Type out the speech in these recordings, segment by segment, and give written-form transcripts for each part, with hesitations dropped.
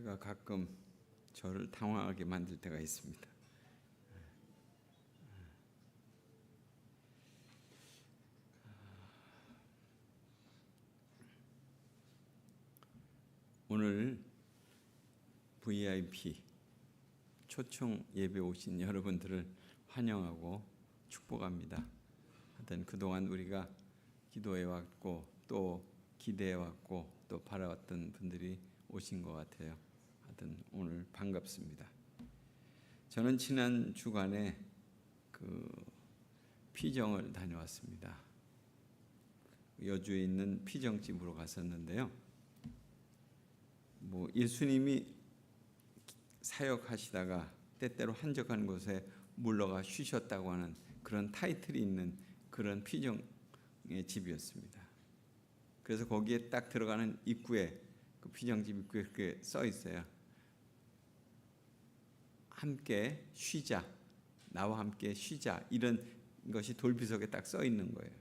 제가 가끔 저를 당황하게 만들 때가 있습니다. 오늘 VIP 초청 예배 오신 여러분들을 환영하고 축복합니다. 하여튼 그동안 우리가 기도해 왔고 또 기대해 왔고 또 바라왔던 분들이 오신 것 같아요. 하여튼 오늘 반갑습니다. 저는 지난 주간에 피정을 다녀왔습니다. 여주에 있는 피정집으로 갔었는데요. 예수님이 사역하시다가 때때로 한적한 곳에 물러가 쉬셨다고 하는 그런 타이틀이 있는 그런 피정의 집이었습니다. 그래서 거기에 딱 들어가는 입구에 그 피정집 입구에 이렇게 써 있어요. 함께 쉬자, 나와 함께 쉬자, 이런 것이 돌비석에 딱 써 있는 거예요.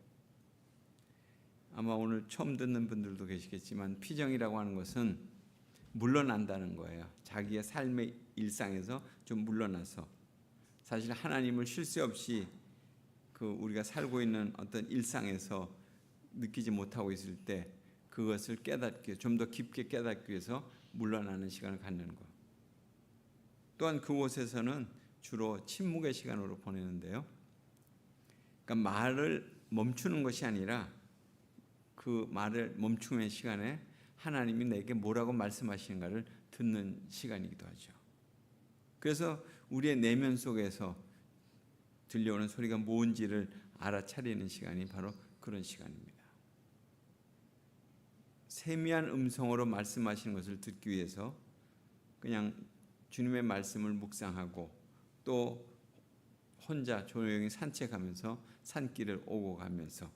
아마 오늘 처음 듣는 분들도 계시겠지만 피정이라고 하는 것은 물러난다는 거예요. 자기의 삶의 일상에서 좀 물러나서 사실 하나님을 쉴 새 없이 우리가 살고 있는 어떤 일상에서 느끼지 못하고 있을 때 그것을 깨닫기, 좀 더 깊게 깨닫기 위해서 물러나는 시간을 갖는 것. 또한 그곳에서는 주로 침묵의 시간으로 보내는데요. 그러니까 말을 멈추는 것이 아니라 그 말을 멈추는 시간에 하나님이 내게 뭐라고 말씀하시는가를 듣는 시간이기도 하죠. 그래서 우리의 내면 속에서 들려오는 소리가 뭔지를 알아차리는 시간이 바로 그런 시간입니다. 세미한 음성으로 말씀하시는 것을 듣기 위해서 그냥 주님의 말씀을 묵상하고 또 혼자 조용히 산책하면서 산길을 오고 가면서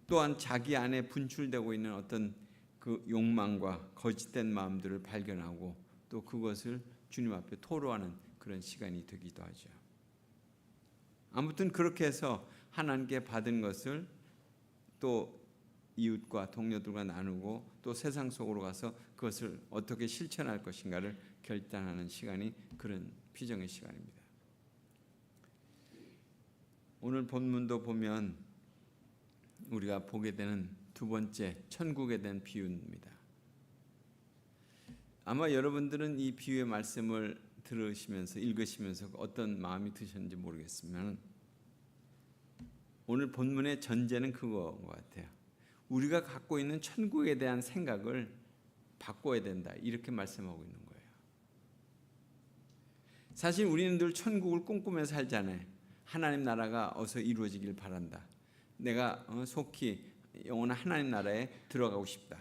또한 자기 안에 분출되고 있는 어떤 그 욕망과 거짓된 마음들을 발견하고 또 그것을 주님 앞에 토로하는 그런 시간이 되기도 하죠. 아무튼 그렇게 해서 하나님께 받은 것을 또 이웃과 동료들과 나누고 또 세상 속으로 가서 그것을 어떻게 실천할 것인가를 결단하는 시간이 그런 피정의 시간입니다. 오늘 본문도 보면 우리가 보게 되는 두 번째 천국에 대한 비유입니다. 아마 여러분들은 이 비유의 말씀을 들으시면서 읽으시면서 어떤 마음이 드셨는지 모르겠지만 오늘 본문의 전제는 그거인 것 같아요. 우리가 갖고 있는 천국에 대한 생각을 바꿔야 된다, 이렇게 말씀하고 있는 거예요. 사실 우리는 늘 천국을 꿈꾸면서 살잖아요. 하나님 나라가 어서 이루어지길 바란다. 내가 속히 영원한 하나님 나라에 들어가고 싶다.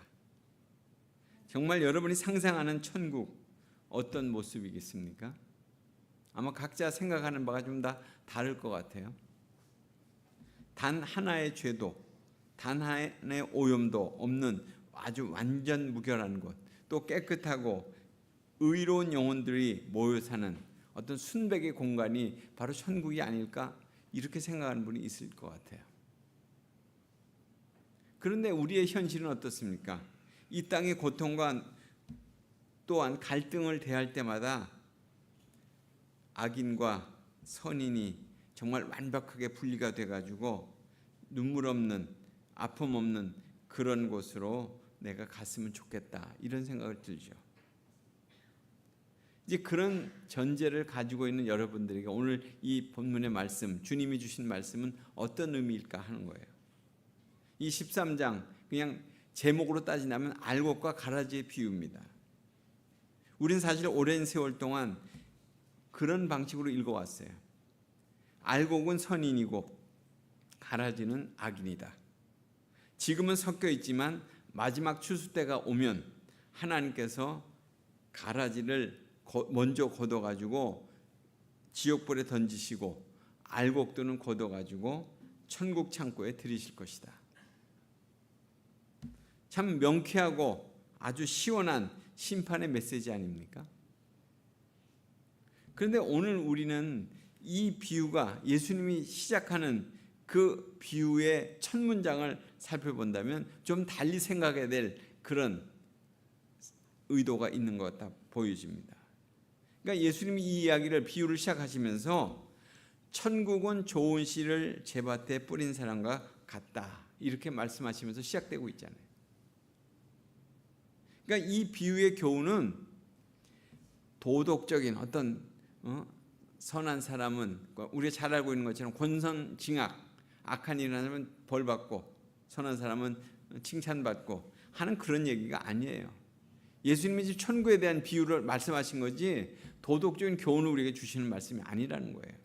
정말 여러분이 상상하는 천국 어떤 모습이겠습니까? 아마 각자 생각하는 바가 좀 다 다를 것 같아요. 단 하나의 죄도, 단 하나의 오염도 없는 아주 완전 무결한 곳, 또 깨끗하고 의로운 영혼들이 모여 사는 어떤 순백의 공간이 바로 천국이 아닐까, 이렇게 생각하는 분이 있을 것 같아요. 그런데 우리의 현실은 어떻습니까? 이 땅의 고통과 또한 갈등을 대할 때마다 악인과 선인이 정말 완벽하게 분리가 돼가지고 눈물 없는, 아픔 없는 그런 곳으로 내가 갔으면 좋겠다, 이런 생각을 들죠. 이제 그런 전제를 가지고 있는 여러분들에게 오늘 이 본문의 말씀, 주님이 주신 말씀은 어떤 의미일까 하는 거예요. 이 13장 그냥 제목으로 따지자면 알곡과 가라지의 비유입니다. 우리는 사실 오랜 세월 동안 그런 방식으로 읽어왔어요. 알곡은 선인이고 가라지는 악인이다. 지금은 섞여 있지만 마지막 추수 때가 오면 하나님께서 가라지를 먼저 걷어가지고 지옥불에 던지시고 알곡들은 걷어가지고 천국 창고에 들이실 것이다. 참 명쾌하고 아주 시원한 심판의 메시지 아닙니까? 그런데 오늘 우리는 이 비유가 예수님이 시작하는 그 비유의 첫 문장을 살펴본다면 좀 달리 생각해야 될 그런 의도가 있는 것 같다 보여집니다. 그러니까 예수님이 이 이야기를 비유를 시작하시면서 천국은 좋은 씨를 제밭에 뿌린 사람과 같다 이렇게 말씀하시면서 시작되고 있잖아요. 그러니까 이 비유의 교훈은 도덕적인 어떤 선한 사람은 우리가 잘 알고 있는 것처럼 권선징악, 악한 일을 하면 벌받고 선한 사람은 칭찬받고 하는 그런 얘기가 아니에요. 예수님이 지금 천국에 대한 비유를 말씀하신 거지 도덕적인 교훈을 우리에게 주시는 말씀이 아니라는 거예요.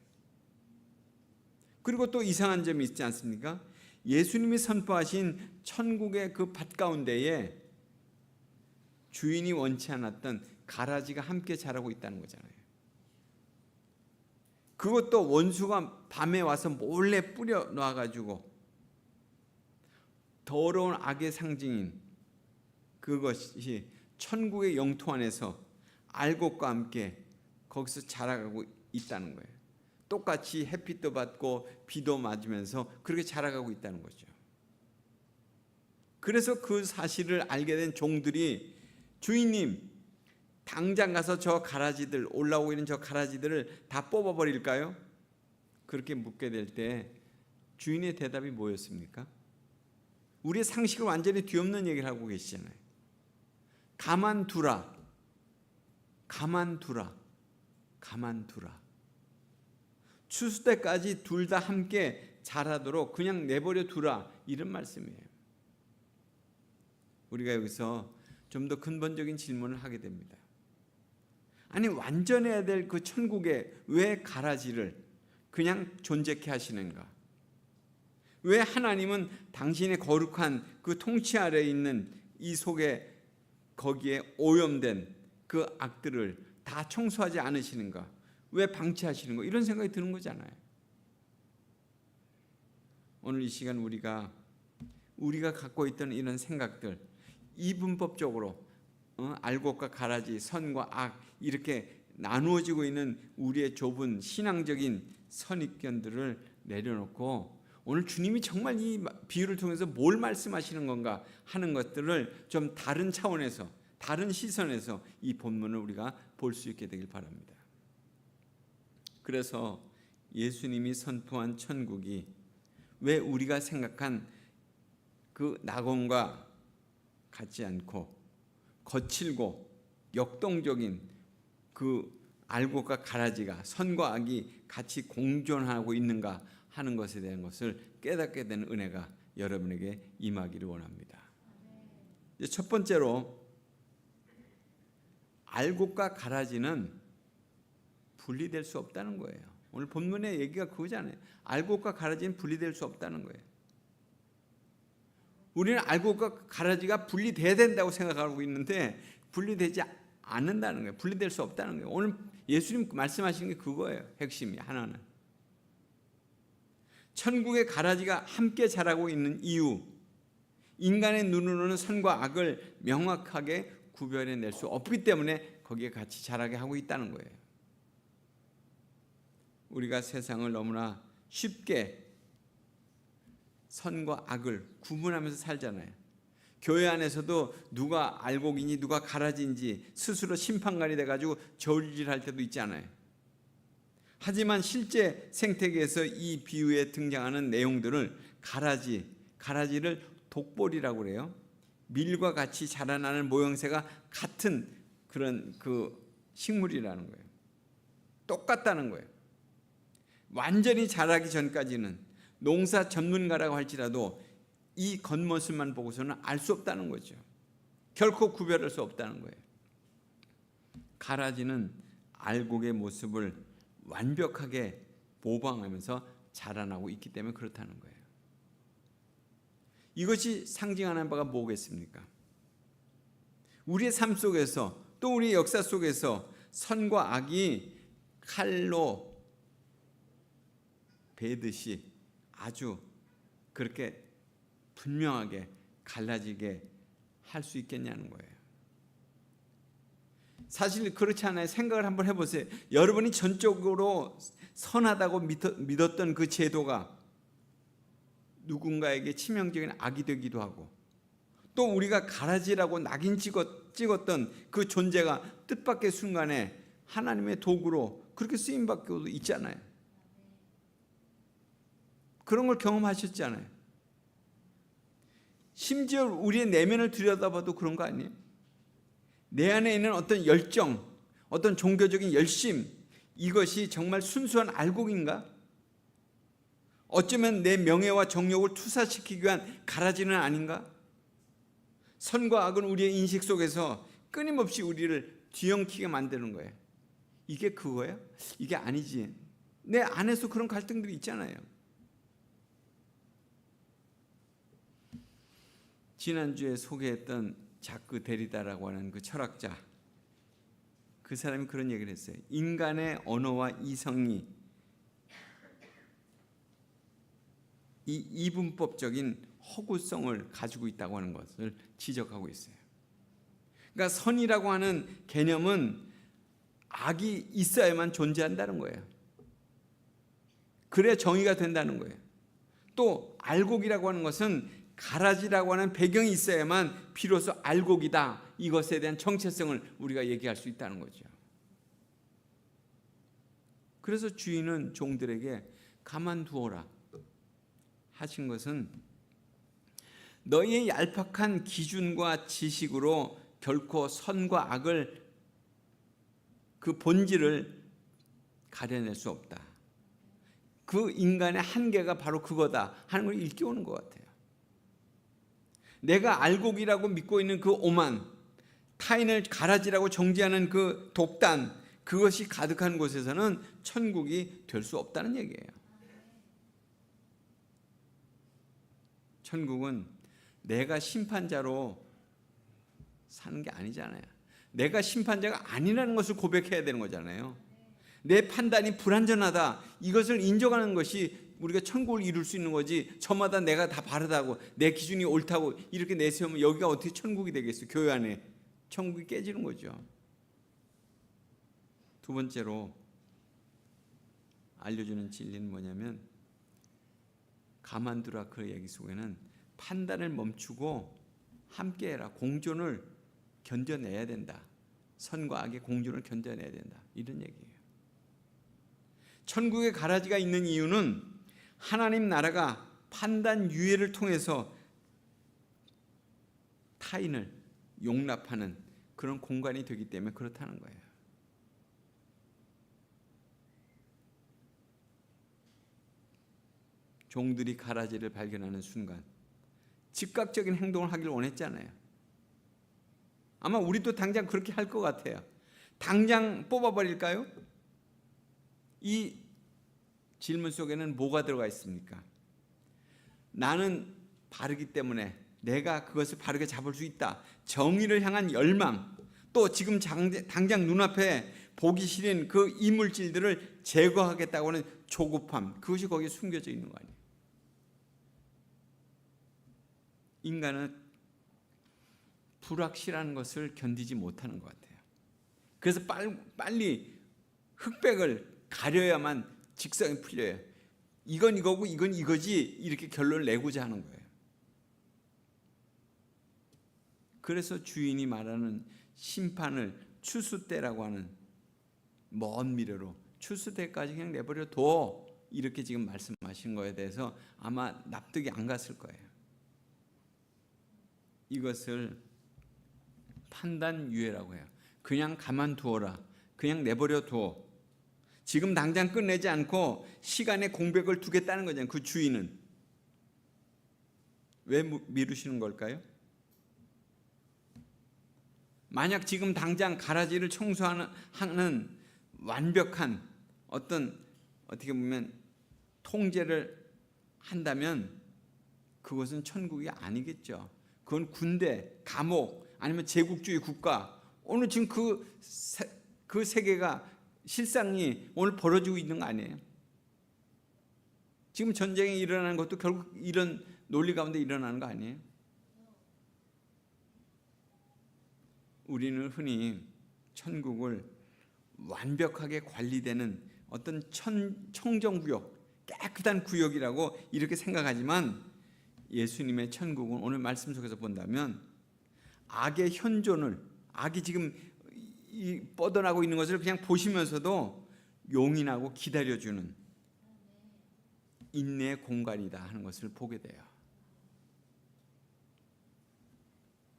그리고 또 이상한 점이 있지 않습니까? 예수님이 선포하신 천국의 그 밭 가운데에 주인이 원치 않았던 가라지가 함께 자라고 있다는 거잖아요. 그것도 원수가 밤에 와서 몰래 뿌려 놔가지고 더러운 악의 상징인 그것이 천국의 영토 안에서 알곡과 함께 거기서 자라가고 있다는 거예요. 똑같이 햇빛도 받고 비도 맞으면서 그렇게 자라가고 있다는 거죠. 그래서 그 사실을 알게 된 종들이 주인님 당장 가서 저 가라지들 올라오고 있는 저 가라지들을 다 뽑아버릴까요? 그렇게 묻게 될 때 주인의 대답이 뭐였습니까? 우리의 상식을 완전히 뒤엎는 얘기를 하고 계시잖아요. 가만두라. 가만두라. 가만두라. 추수 때까지 둘 다 함께 자라도록 그냥 내버려 두라 이런 말씀이에요. 우리가 여기서 좀 더 근본적인 질문을 하게 됩니다. 아니 완전해야 될 그 천국에 왜 가라지를 그냥 존재케 하시는가? 왜 하나님은 당신의 거룩한 그 통치 아래에 있는 이 속에 거기에 오염된 그 악들을 다 청소하지 않으시는가? 왜 방치하시는 거? 이런 생각이 드는 거잖아요. 오늘 이 시간 우리가 갖고 있던 이런 생각들 이분법적으로 알곡과 가라지, 선과 악 이렇게 나누어지고 있는 우리의 좁은 신앙적인 선입견들을 내려놓고 오늘 주님이 정말 이 비유를 통해서 뭘 말씀하시는 건가 하는 것들을 좀 다른 차원에서 다른 시선에서 이 본문을 우리가 볼 수 있게 되길 바랍니다. 그래서 예수님이 선포한 천국이 왜 우리가 생각한 그 낙원과 같지 않고 거칠고 역동적인 그 알곡과 가라지가 선과 악이 같이 공존하고 있는가 하는 것에 대한 것을 깨닫게 되는 은혜가 여러분에게 임하기를 원합니다. 첫 번째로 알곡과 가라지는 분리될 수 없다는 거예요. 오늘 본문의 얘기가 그거잖아요. 알곡과 가라지는 분리될 수 없다는 거예요. 우리는 알곡과 가라지가 분리돼야 된다고 생각하고 있는데 분리되지 않는다는 거예요. 분리될 수 없다는 거예요. 오늘 예수님 말씀하시는 게 그거예요. 핵심이 하나는. 천국의 가라지가 함께 자라고 있는 이유, 인간의 눈으로는 선과 악을 명확하게 구별해낼 수 없기 때문에 거기에 같이 자라게 하고 있다는 거예요. 우리가 세상을 너무나 쉽게 선과 악을 구분하면서 살잖아요. 교회 안에서도 누가 알곡이니 누가 가라지인지 스스로 심판관이 돼가지고 저울질할 때도 있잖아요. 하지만 실제 생태계에서 이 비유에 등장하는 내용들을 가라지를 독보리라고 그래요. 밀과 같이 자라나는 모형새가 같은 그런 그 식물이라는 거예요. 똑같다는 거예요. 완전히 자라기 전까지는 농사 전문가라고 할지라도 이 겉모습만 보고서는 알 수 없다는 거죠. 결코 구별할 수 없다는 거예요. 가라지는 알곡의 모습을 완벽하게 모방하면서 자라나고 있기 때문에 그렇다는 거예요. 이것이 상징하는 바가 뭐겠습니까? 우리의 삶 속에서 또 우리의 역사 속에서 선과 악이 칼로 베듯이 아주 그렇게 분명하게 갈라지게 할 수 있겠냐는 거예요. 사실 그렇지 않아요. 생각을 한번 해보세요. 여러분이 전적으로 선하다고 믿었던 그 제도가 누군가에게 치명적인 악이 되기도 하고 또 우리가 가라지라고 낙인 찍었던 찍었던 그 존재가 뜻밖의 순간에 하나님의 도구로 그렇게 쓰임받고 있잖아요. 그런 걸 경험하셨잖아요. 심지어 우리의 내면을 들여다봐도 그런 거 아니에요? 내 안에 있는 어떤 열정, 어떤 종교적인 열심, 이것이 정말 순수한 알곡인가? 어쩌면 내 명예와 정욕을 투사시키기 위한 가라지는 아닌가? 선과 악은 우리의 인식 속에서 끊임없이 우리를 뒤엉키게 만드는 거예요. 이게 그거예요? 이게 아니지. 내 안에서 그런 갈등들이 있잖아요. 지난주에 소개했던 자크 데리다라고 하는 그 철학자, 그 사람이 그런 얘기를 했어요. 인간의 언어와 이성이 이 이분법적인 허구성을 가지고 있다고 하는 것을 지적하고 있어요. 그러니까 선이라고 하는 개념은 악이 있어야만 존재한다는 거예요. 그래야 정의가 된다는 거예요. 또 알곡이라고 하는 것은 가라지라고 하는 배경이 있어야만 비로소 알곡이다, 이것에 대한 정체성을 우리가 얘기할 수 있다는 거죠. 그래서 주인은 종들에게 가만두어라 하신 것은 너희의 얄팍한 기준과 지식으로 결코 선과 악을, 그 본질을 가려낼 수 없다. 그 인간의 한계가 바로 그거다 하는 걸 일깨우는 것 같아요. 내가 알곡이라고 믿고 있는 그 오만, 타인을 가라지라고 정죄하는 그 독단, 그것이 가득한 곳에서는 천국이 될 수 없다는 얘기예요. 천국은 내가 심판자로 사는 게 아니잖아요. 내가 심판자가 아니라는 것을 고백해야 되는 거잖아요. 내 판단이 불완전하다, 이것을 인정하는 것이 우리가 천국을 이룰 수 있는 거지, 저마다 내가 다 바르다고 내 기준이 옳다고 이렇게 내세우면 여기가 어떻게 천국이 되겠어요? 교회 안에 천국이 깨지는 거죠. 두 번째로 알려주는 진리는 뭐냐면, 가만두라 그 얘기 속에는 판단을 멈추고 함께해라, 공존을 견뎌내야 된다. 선과 악의 공존을 견뎌내야 된다, 이런 얘기예요. 천국에 가라지가 있는 이유는 하나님 나라가 판단 유예를 통해서 타인을 용납하는 그런 공간이 되기 때문에 그렇다는 거예요. 종들이 가라지를 발견하는 순간 즉각적인 행동을 하길 원했잖아요. 아마 우리도 당장 그렇게 할 것 같아요. 당장 뽑아버릴까요? 이 질문 속에는 뭐가 들어가 있습니까? 나는 바르기 때문에 내가 그것을 바르게 잡을 수 있다. 정의를 향한 열망, 또 지금 당장 눈앞에 보기 싫은 그 이물질들을 제거하겠다고 하는 조급함, 그것이 거기에 숨겨져 있는 거 아니에요. 인간은 불확실한 것을 견디지 못하는 것 같아요. 그래서 빨리 흑백을 가려야만 직성이 풀려요. 이건 이거고 이건 이거지, 이렇게 결론을 내고자 하는 거예요. 그래서 주인이 말하는 심판을 추수 때라고 하는 먼 미래로, 추수 때까지 그냥 내버려 둬, 이렇게 지금 말씀하신 거에 대해서 아마 납득이 안 갔을 거예요. 이것을 판단 유예라고 해요. 그냥 가만두어라, 그냥 내버려 둬. 지금 당장 끝내지 않고 시간에 공백을 두겠다는 거잖아요. 그 주인은 왜 미루시는 걸까요? 만약 지금 당장 가라지를 청소하는 완벽한 어떤, 어떻게 보면 통제를 한다면 그것은 천국이 아니겠죠. 그건 군대, 감옥, 아니면 제국주의 국가, 오늘 지금 그 세계가, 실상이 오늘 벌어지고 있는 거 아니에요? 지금 전쟁이 일어나는 것도 결국 이런 논리 가운데 일어나는 거 아니에요? 우리는 흔히 천국을 완벽하게 관리되는 어떤 청정구역, 깨끗한 구역이라고 이렇게 생각하지만, 예수님의 천국은 오늘 말씀 속에서 본다면 악의 현존을, 악이 지금 뻗어나고 있는 것을 그냥 보시면서도 용인하고 기다려주는 인내의 공간이다 하는 것을 보게 돼요.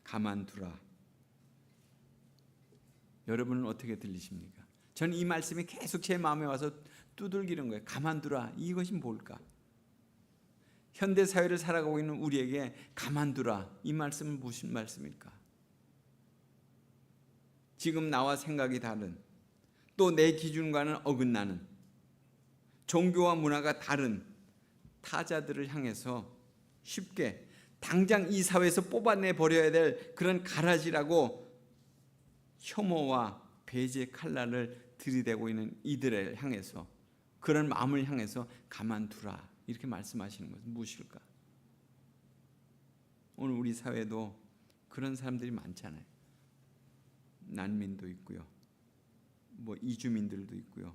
가만두라. 여러분은 어떻게 들리십니까? 저는 이 말씀이 계속 제 마음에 와서 두들기는 거예요. 가만두라. 이것이 뭘까? 현대 사회를 살아가고 있는 우리에게 가만두라. 이 말씀은 무슨 말씀일까? 지금 나와 생각이 다른, 또 내 기준과는 어긋나는, 종교와 문화가 다른 타자들을 향해서 쉽게 당장 이 사회에서 뽑아내 버려야 될 그런 가라지라고 혐오와 배제의 칼날을 들이대고 있는 이들을 향해서, 그런 마음을 향해서 가만두라 이렇게 말씀하시는 것은 무엇일까? 오늘 우리 사회도 그런 사람들이 많잖아요. 난민도 있고요, 뭐 이주민들도 있고요,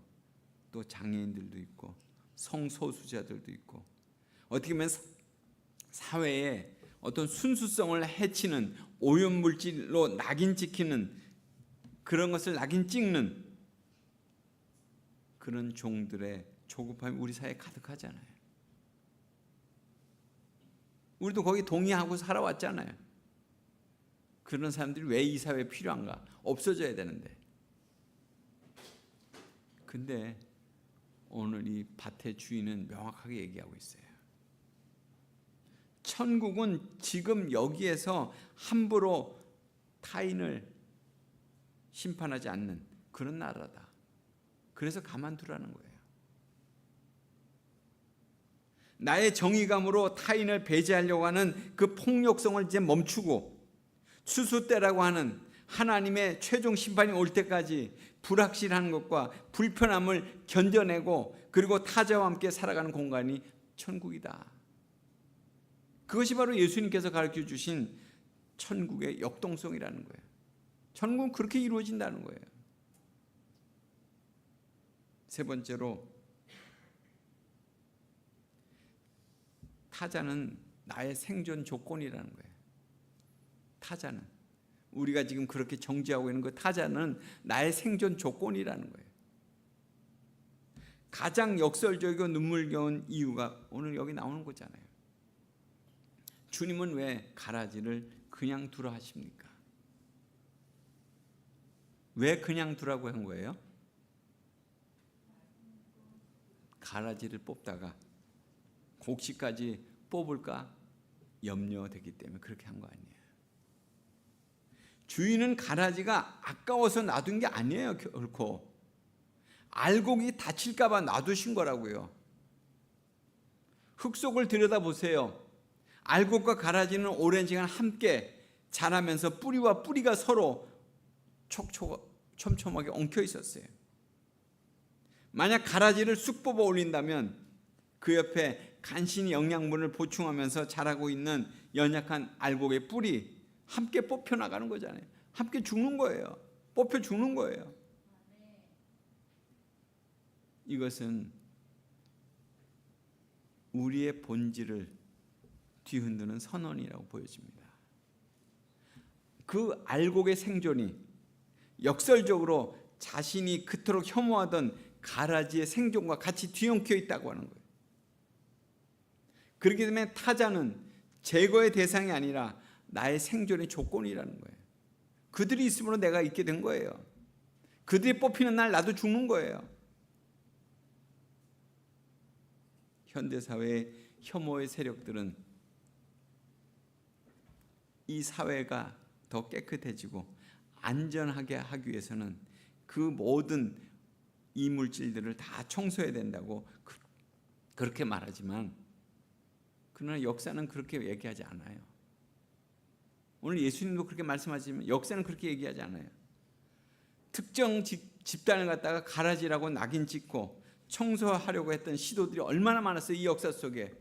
또 장애인들도 있고 성소수자들도 있고, 어떻게 보면 사회에 어떤 순수성을 해치는 오염물질로 낙인 찍히는, 그런 것을 낙인 찍는 그런 종들의 조급함이 우리 사회에 가득하잖아요. 우리도 거기 동의하고 살아왔잖아요. 그런 사람들이 왜 이 사회에 필요한가? 없어져야 되는데. 근데 오늘 이 밭의 주인은 명확하게 얘기하고 있어요. 천국은 지금 여기에서 함부로 타인을 심판하지 않는 그런 나라다. 그래서 가만두라는 거예요. 나의 정의감으로 타인을 배제하려고 하는 그 폭력성을 이제 멈추고, 추수 때라고 하는 하나님의 최종 심판이 올 때까지 불확실한 것과 불편함을 견뎌내고, 그리고 타자와 함께 살아가는 공간이 천국이다. 그것이 바로 예수님께서 가르쳐 주신 천국의 역동성이라는 거예요. 천국은 그렇게 이루어진다는 거예요. 세 번째로, 타자는 나의 생존 조건이라는 거예요. 타자는, 우리가 지금 그렇게 정지하고 있는 그 타자는 나의 생존 조건이라는 거예요. 가장 역설적이고 눈물겨운 이유가 오늘 여기 나오는 거잖아요. 주님은 왜 가라지를 그냥 두라 하십니까? 왜 그냥 두라고 한 거예요? 가라지를 뽑다가 곡식까지 뽑을까 염려되기 때문에 그렇게 한 거 아니에요. 주인은 가라지가 아까워서 놔둔 게 아니에요. 결코 알곡이 다칠까 봐 놔두신 거라고요. 흙 속을 들여다보세요. 알곡과 가라지는 오랜 시간 함께 자라면서 뿌리와 뿌리가 서로 촘촘하게 엉켜 있었어요. 만약 가라지를 쑥 뽑아 올린다면 그 옆에 간신히 영양분을 보충하면서 자라고 있는 연약한 알곡의 뿌리 함께 뽑혀 나가는 거잖아요. 함께 죽는 거예요. 뽑혀 죽는 거예요. 이것은 우리의 본질을 뒤흔드는 선언이라고 보여집니다. 그 알곡의 생존이 역설적으로 자신이 그토록 혐오하던 가라지의 생존과 같이 뒤엉켜 있다고 하는 거예요. 그렇기 때문에 타자는 제거의 대상이 아니라 나의 생존의 조건이라는 거예요. 그들이 있으므로 내가 있게 된 거예요. 그들이 뽑히는 날 나도 죽는 거예요. 현대사회의 혐오의 세력들은 이 사회가 더 깨끗해지고 안전하게 하기 위해서는 그 모든 이물질들을 다 청소해야 된다고 그렇게 말하지만, 그러나 역사는 그렇게 얘기하지 않아요. 오늘 예수님도 그렇게 말씀하시지만 역사는 그렇게 얘기하지 않아요. 특정 집단을 갖다가 가라지라고 낙인 찍고 청소하려고 했던 시도들이 얼마나 많았어요. 이 역사 속에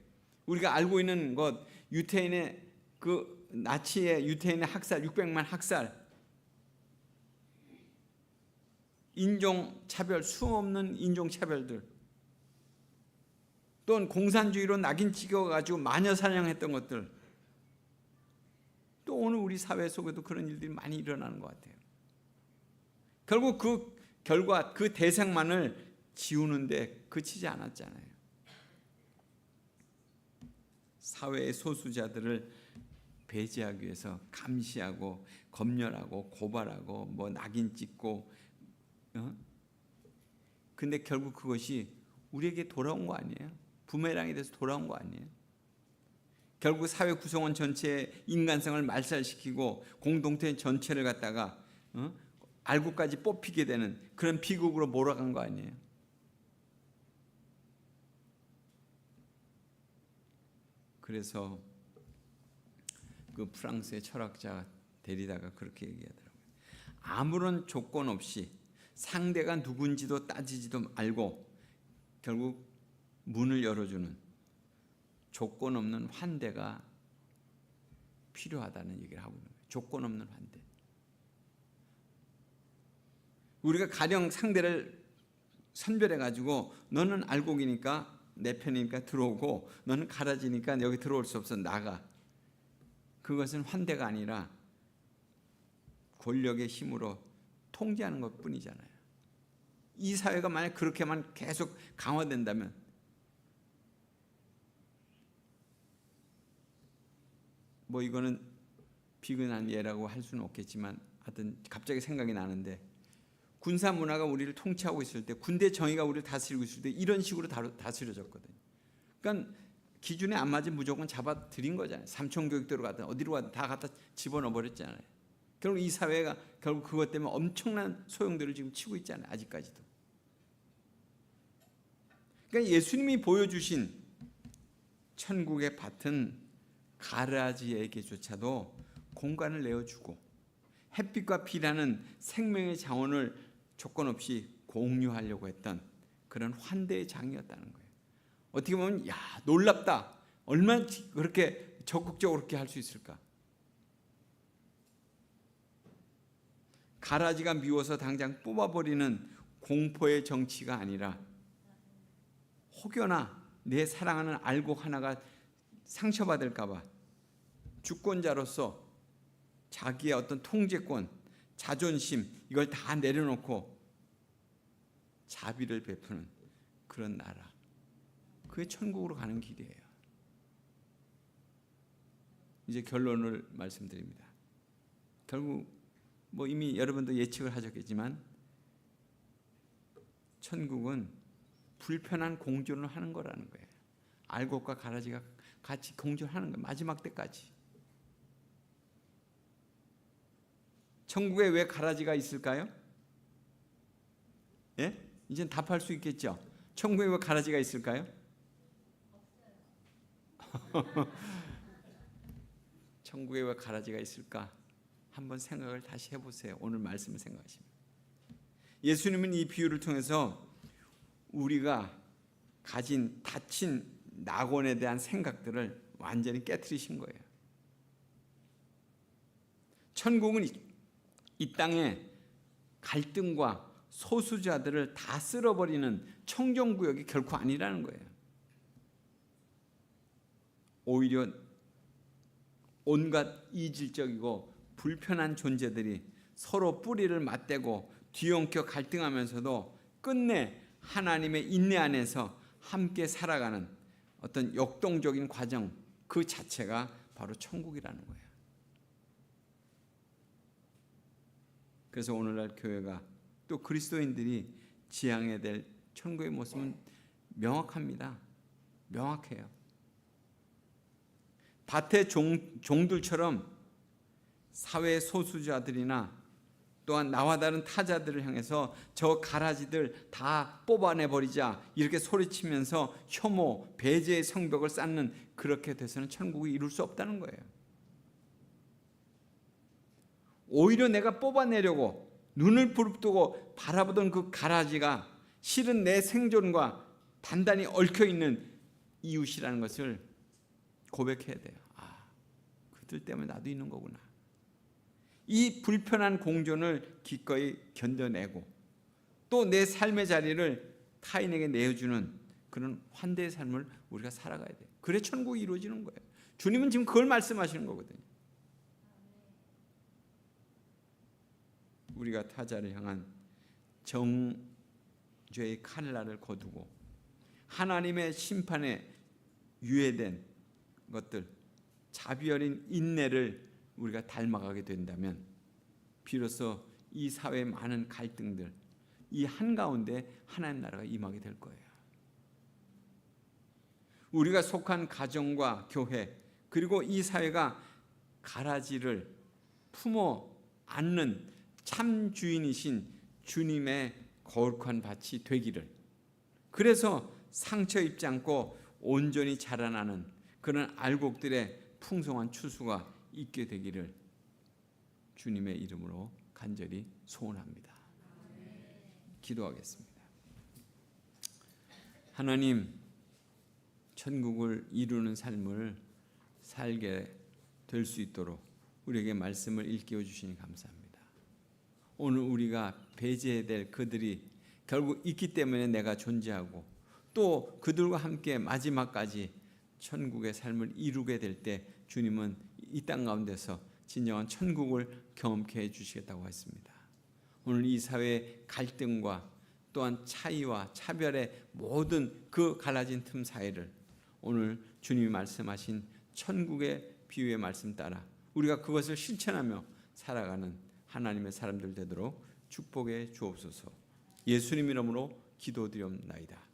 우리가 알고 있는 것, 유태인의 그 나치의 유태인의 학살, 600만 학살, 인종차별, 수없는 인종차별들, 또는 공산주의로 낙인 찍어가지고 마녀 사냥했던 것들, 또 오늘 우리 사회 속에도 그런 일들이 많이 일어나는 것 같아요. 결국 그 결과, 그 대상만을 지우는데 그치지 않았잖아요. 사회의 소수자들을 배제하기 위해서 감시하고 검열하고 고발하고 뭐 낙인 찍고, 근데 결국 그것이 우리에게 돌아온 거 아니에요? 부메랑이 돼서 돌아온 거 아니에요? 결국 사회 구성원 전체의 인간성을 말살시키고 공동체 전체를 갖다가 알고까지 뽑히게 되는 그런 비극으로 몰아간 거 아니에요? 그래서 그 프랑스의 철학자 데리다가 그렇게 얘기하더라고요. 아무런 조건 없이 상대가 누군지도 따지지도 말고 결국 문을 열어주는 조건 없는 환대가 필요하다는 얘기를 하고 있는 거예요. 조건 없는 환대. 우리가 가령 상대를 선별해가지고 너는 알곡이니까 내 편이니까 들어오고 너는 가라지니까 여기 들어올 수 없어 나가. 그것은 환대가 아니라 권력의 힘으로 통제하는 것뿐이잖아요. 이 사회가 만약 그렇게만 계속 강화된다면 뭐 이거는 비근한 예라고 할 수는 없겠지만 하여튼 갑자기 생각이 나는데 군사 문화가 우리를 통치하고 있을 때 군대 정의가 우리를 다스리고 있을 때 이런 식으로 다스려졌거든요. 그러니까 기준에 안 맞으면 무조건 잡아들인 거잖아요. 삼청교육대로 가든 어디로 가든 다 갖다 집어넣어 버렸잖아요. 결국 이 사회가 결국 그것 때문에 엄청난 소용돌이를 지금 치고 있잖아요. 아직까지도. 그러니까 예수님이 보여주신 천국의 밭은 가라지에게조차도 공간을 내어주고 햇빛과 비라는 생명의 자원을 조건 없이 공유하려고 했던 그런 환대의 장이었다는 거예요. 어떻게 보면 야 놀랍다. 얼마나 그렇게 적극적으로 그렇게 할 수 있을까. 가라지가 미워서 당장 뽑아버리는 공포의 정치가 아니라 혹여나 내 사랑하는 알곡 하나가 상처받을까 봐 주권자로서 자기의 어떤 통제권, 자존심 이걸 다 내려놓고 자비를 베푸는 그런 나라. 그게 천국으로 가는 길이에요. 이제 결론을 말씀드립니다. 결국 뭐 이미 여러분도 예측을 하셨겠지만 천국은 불편한 공존을 하는 거라는 거예요. 알곡과 가라지가 같이 공존하는 거예요. 마지막 때까지. 천국에 왜 가라지가 있을까요? 예? 이젠 답할 수 있겠죠. 천국에 왜 가라지가 있을까요? 천국에 왜 가라지가 있을까? 한번 생각을 다시 해보세요. 오늘 말씀을 생각하시면. 예수님은 이 비유를 통해서 우리가 가진 닫힌 낙원에 대한 생각들을 완전히 깨트리신 거예요. 천국은 이 땅에 갈등과 소수자들을 다 쓸어버리는 청정구역이 결코 아니라는 거예요. 오히려 온갖 이질적이고 불편한 존재들이 서로 뿌리를 맞대고 뒤엉켜 갈등하면서도 끝내 하나님의 인내 안에서 함께 살아가는 어떤 역동적인 과정 그 자체가 바로 천국이라는 거예요. 그래서 오늘날 교회가 또 그리스도인들이 지향해야 될 천국의 모습은 명확합니다. 명확해요. 밭의 종들처럼 사회 소수자들이나 또한 나와 다른 타자들을 향해서 저 가라지들 다 뽑아내버리자 이렇게 소리치면서 혐오, 배제의 성벽을 쌓는 그렇게 돼서는 천국을 이룰 수 없다는 거예요. 오히려 내가 뽑아내려고 눈을 부릅뜨고 바라보던 그 가라지가 실은 내 생존과 단단히 얽혀있는 이웃이라는 것을 고백해야 돼요. 아, 그들 때문에 나도 있는 거구나. 이 불편한 공존을 기꺼이 견뎌내고 또 내 삶의 자리를 타인에게 내어주는 그런 환대의 삶을 우리가 살아가야 돼요. 그래 천국이 이루어지는 거예요. 주님은 지금 그걸 말씀하시는 거거든요. 우리가 타자를 향한 정죄의 칼날을 거두고 하나님의 심판에 유예된 것들, 자비 어린 인내를 우리가 닮아가게 된다면 비로소 이 사회의 많은 갈등들, 이 한가운데 하나님 나라가 임하게 될 거예요. 우리가 속한 가정과 교회, 그리고 이 사회가 가라지를 품어 안는 참 주인이신 주님의 거룩한 밭이 되기를, 그래서 상처 입지 않고 온전히 자라나는 그런 알곡들의 풍성한 추수가 있게 되기를 주님의 이름으로 간절히 소원합니다. 기도하겠습니다. 하나님, 천국을 이루는 삶을 살게 될 수 있도록 우리에게 말씀을 일깨워 주시니 감사합니다. 오늘 우리가 배제해야 될 그들이 결국 있기 때문에 내가 존재하고 또 그들과 함께 마지막까지 천국의 삶을 이루게 될 때 주님은 이 땅 가운데서 진정한 천국을 경험케 해주시겠다고 했습니다. 오늘 이 사회의 갈등과 또한 차이와 차별의 모든 그 갈라진 틈 사이를 오늘 주님이 말씀하신 천국의 비유의 말씀 따라 우리가 그것을 실천하며 살아가는 하나님의 사람들 되도록 축복해 주옵소서. 예수님 이름으로 기도드리옵나이다.